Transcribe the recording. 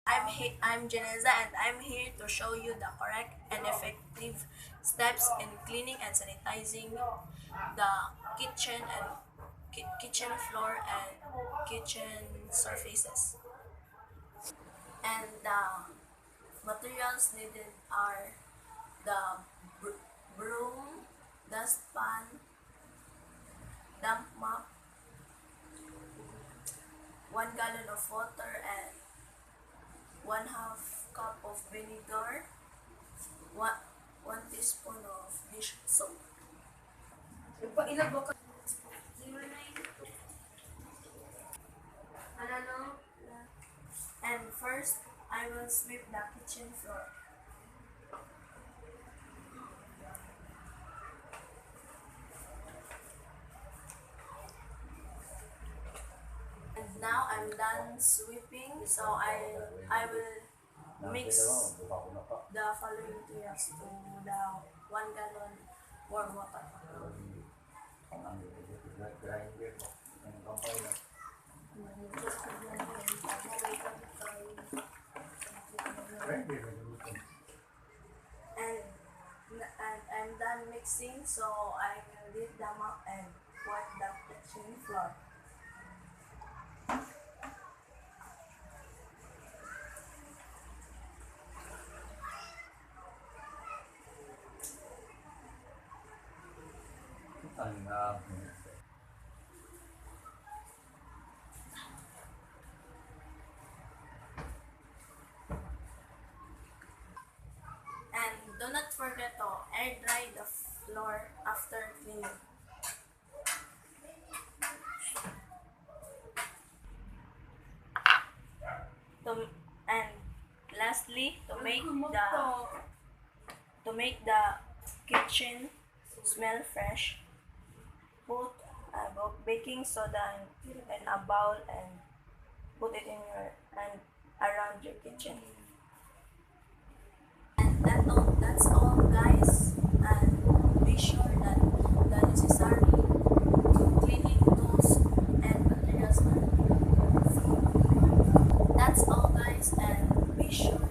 I'm Jenneza, and I'm here to show you the correct and effective steps in cleaning and sanitizing the kitchen and kitchen floor and kitchen surfaces. And the materials needed are the broom, dustpan, damp mop, 1 gallon of water, and 1/2 cup of vinegar, one teaspoon of dish soap. And first, I will sweep the kitchen floor. And now I'm done sweeping, so I will mix the following materials to the 1 gallon warm water. And I'm done mixing, so I will lift them up and wipe the kitchen floor. And do not forget to air dry the floor after cleaning. And lastly, to make the kitchen smell fresh, put baking soda in a bowl and put it in your and around your kitchen. And that's all, guys. And be sure that the necessary cleaning tools and materials are. That's all, guys, and be sure